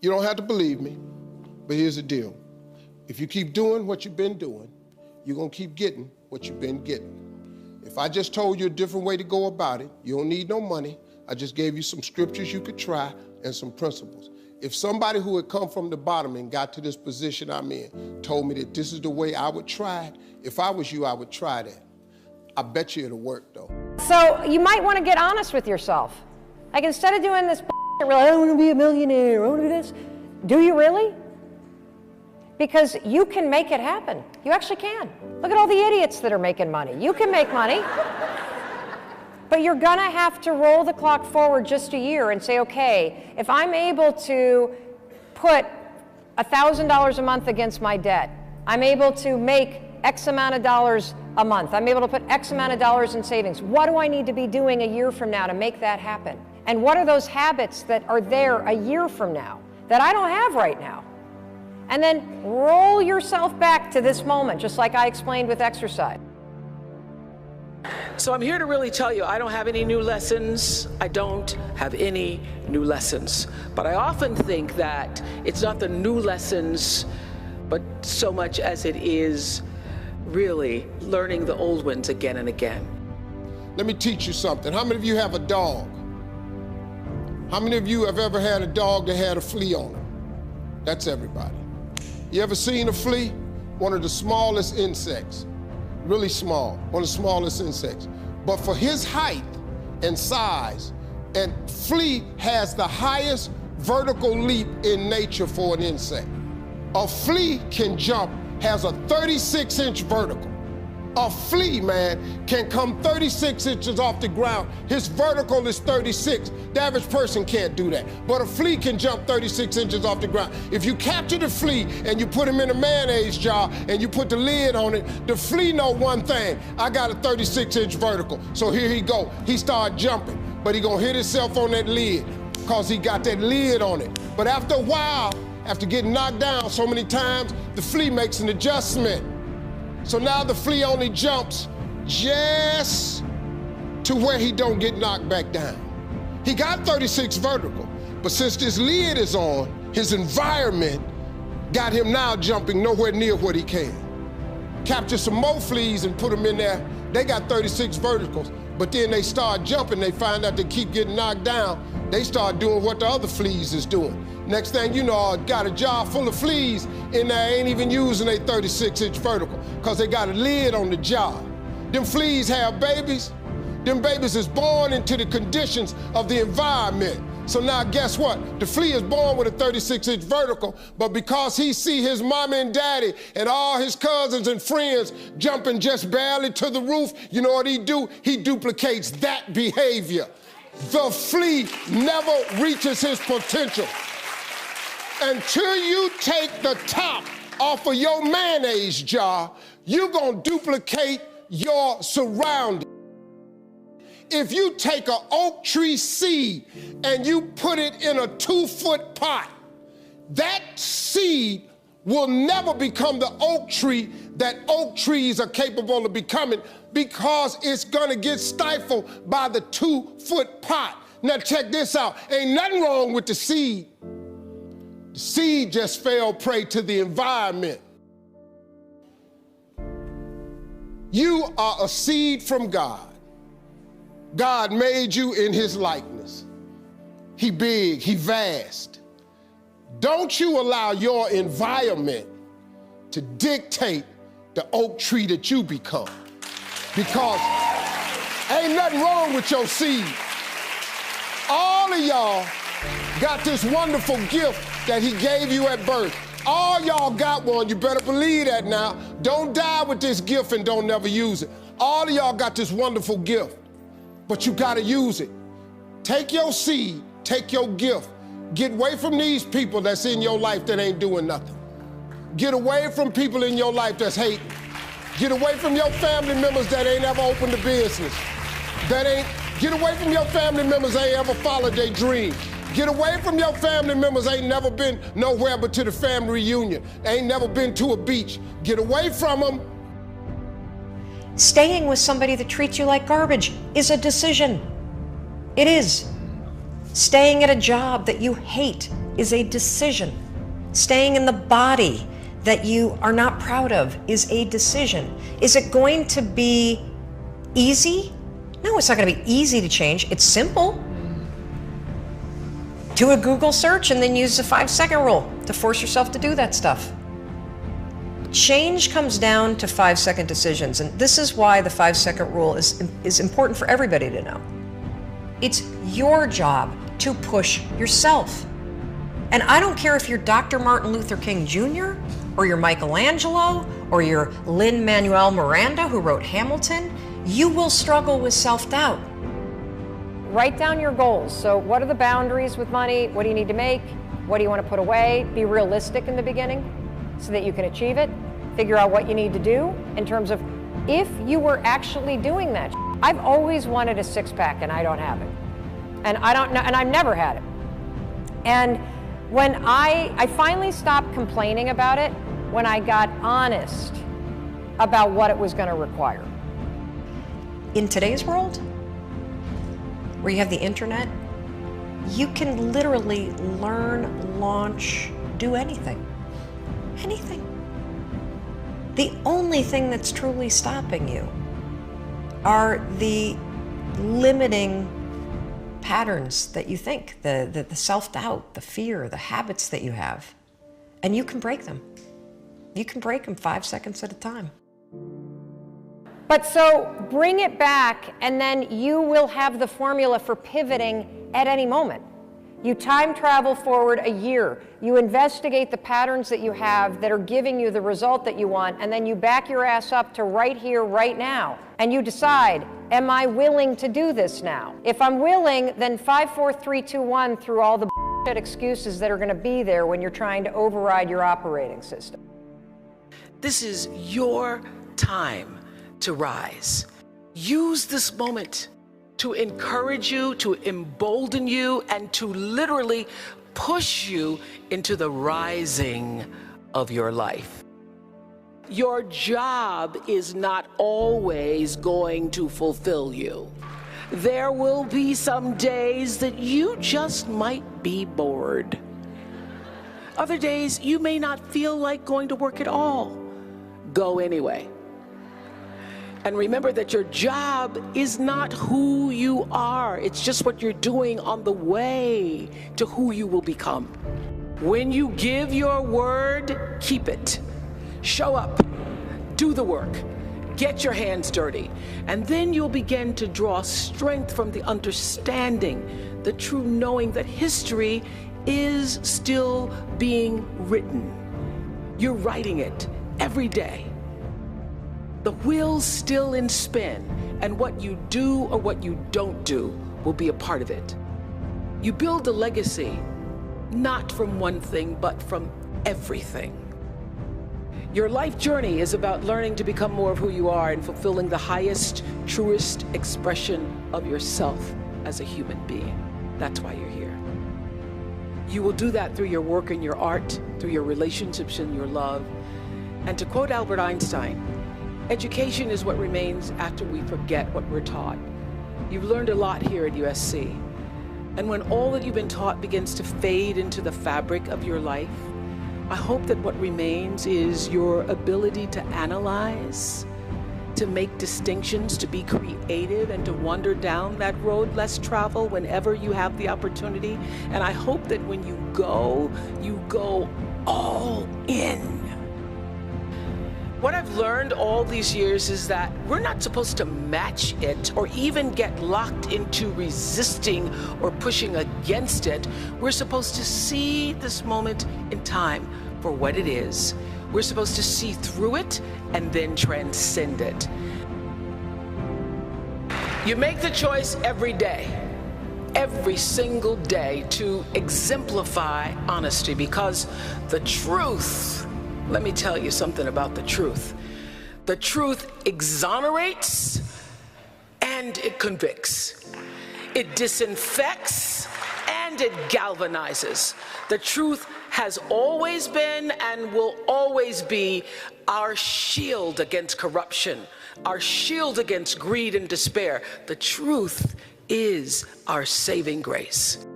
You don't have to believe me, but here's the deal. If you keep doing what you've been doing, you're gonna keep getting what you've been getting. If I just told you a different way to go about it, you don't need no money. I just gave you some scriptures you could try and some principles. If somebody who had come from the bottom and got to this position I'm in told me that this is the way I would try it, if I was you, I would try that. I bet you it'll work though. So you might want to get honest with yourself. Like instead of doing this I want to be a millionaire, I want to do this. Do you really? Because you can make it happen. You actually can. Look at all the idiots that are making money. You can make money. But you're gonna have to roll the clock forward just a year and say, okay, if I'm able to put $1,000 a month against my debt, I'm able to make X amount of dollars a month, I'm able to put X amount of dollars in savings. What do I need to be doing a year from now to make that happen? And what are those habits that are there a year from now that I don't have right now? And then roll yourself back to this moment, just like I explained with exercise. So I'm here to really tell you, I don't have any new lessons. I don't have any new lessons. But I often think that it's not the new lessons, but so much as it is really learning the old ones again and again. Let me teach you something. How many of you have a dog? How many of you have ever had a dog that had a flea on it? That's everybody. You ever seen a flea? One of the smallest insects. Really small, one of the smallest insects. But for his height and size, and flea has the highest vertical leap in nature for an insect. A flea can jump, has a 36-inch vertical. A flea, man, can come 36 inches off the ground. His vertical is 36. The average person can't do that. But a flea can jump 36 inches off the ground. If you capture the flea and you put him in a mayonnaise jar and you put the lid on it, the flea know one thing. I got a 36-inch vertical. So here he go. He start jumping, but he gonna hit himself on that lid because he got that lid on it. But after a while, after getting knocked down so many times, the flea makes an adjustment. So now the flea only jumps just to where he don't get knocked back down. He got 36 vertical, but since this lid is on, his environment got him now jumping nowhere near what he can. Capture some more fleas and put them in there. They got 36 verticals, but then they start jumping, they find out they keep getting knocked down, they start doing what the other fleas is doing. Next thing you know, I got a jar full of fleas in there, ain't even using a 36-inch vertical, because they got a lid on the jar. Them fleas have babies. Them babies is born into the conditions of the environment. So now guess what? The flea is born with a 36-inch vertical, but because he see his mommy and daddy and all his cousins and friends jumping just barely to the roof, you know what he do? He duplicates that behavior. The flea never reaches his potential. Until you take the top off of your mayonnaise jar, you're gonna duplicate your surroundings. If you take an oak tree seed and you put it in a 2-foot pot, that seed will never become the oak tree that oak trees are capable of becoming, because it's gonna get stifled by the 2-foot pot. Now check this out, ain't nothing wrong with the seed. The seed just fell prey to the environment. You are a seed from God. God made you in his likeness. He big, he vast. Don't you allow your environment to dictate the oak tree that you become. Because ain't nothing wrong with your seed. All of y'all got this wonderful gift that he gave you at birth. All y'all got one, you better believe that now. Don't die with this gift and don't never use it. All of y'all got this wonderful gift, but you gotta use it. Take your seed, take your gift. Get away from these people that's in your life that ain't doing nothing. Get away from people in your life that's hating. Get away from your family members that ain't ever opened a business. Get away from your family members that ain't ever followed their dream. Get away from your family members ain't never been nowhere but to the family reunion. Ain't never been to a beach. Get away from them. Staying with somebody that treats you like garbage is a decision. It is. Staying at a job that you hate is a decision. Staying in the body that you are not proud of is a decision. Is it going to be easy? No, it's not going to be easy to change. It's simple. Do a Google search and then use the 5-second rule to force yourself to do that stuff. Change comes down to 5-second decisions, and this is why the 5-second rule is important for everybody to know. It's your job to push yourself. And I don't care if you're Dr. Martin Luther King Jr., or you're Michelangelo, or you're Lin-Manuel Miranda, who wrote Hamilton, you will struggle with self-doubt. Write down your goals. So what are the boundaries with money? What do you need to make? What do you want to put away? Be realistic in the beginning so that you can achieve it. Figure out what you need to do in terms of if you were actually doing that. I've always wanted a six-pack and I don't have it. And I don't know, and I've never had it. And when I finally stopped complaining about it when I got honest about what it was going to require. In today's world, where you have the internet, you can literally learn, launch, do anything. Anything. The only thing that's truly stopping you are the limiting patterns that you think, the self-doubt, the fear, the habits that you have. And you can break them. You can break them 5 seconds at a time. But so bring it back, and then you will have the formula for pivoting at any moment. You time travel forward a year. You investigate the patterns that you have that are giving you the result that you want, and then you back your ass up to right here, right now. And you decide, am I willing to do this now? If I'm willing, then 5, 4, 3, 2, 1 through all the bullshit excuses that are going to be there when you're trying to override your operating system. This is your time to rise. Use this moment to encourage you, to embolden you, and to literally push you into the rising of your life. Your job is not always going to fulfill you. There will be some days that you just might be bored. Other days you may not feel like going to work at all. Go anyway. And remember that your job is not who you are. It's just what you're doing on the way to who you will become. When you give your word, keep it. Show up, do the work, get your hands dirty, and then you'll begin to draw strength from the understanding, the true knowing that history is still being written. You're writing it every day. The wheel's still in spin, and what you do or what you don't do will be a part of it. You build a legacy, not from one thing, but from everything. Your life journey is about learning to become more of who you are and fulfilling the highest, truest expression of yourself as a human being. That's why you're here. You will do that through your work and your art, through your relationships and your love. And to quote Albert Einstein, education is what remains after we forget what we're taught. You've learned a lot here at USC. And when all that you've been taught begins to fade into the fabric of your life, I hope that what remains is your ability to analyze, to make distinctions, to be creative, and to wander down that road less traveled whenever you have the opportunity. And I hope that when you go all in. What I've learned all these years is that we're not supposed to match it or even get locked into resisting or pushing against it. We're supposed to see this moment in time for what it is. We're supposed to see through it and then transcend it. You make the choice every day, every single day, to exemplify honesty, because the truth, let me tell you something about the truth. The truth exonerates and it convicts. It disinfects and it galvanizes. The truth has always been and will always be our shield against corruption, our shield against greed and despair. The truth is our saving grace.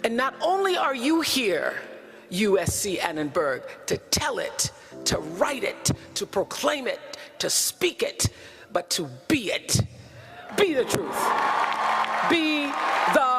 And not only are you here, USC Annenberg, to tell it, to write it, to proclaim it, to speak it, but to be it. Be the truth. Be the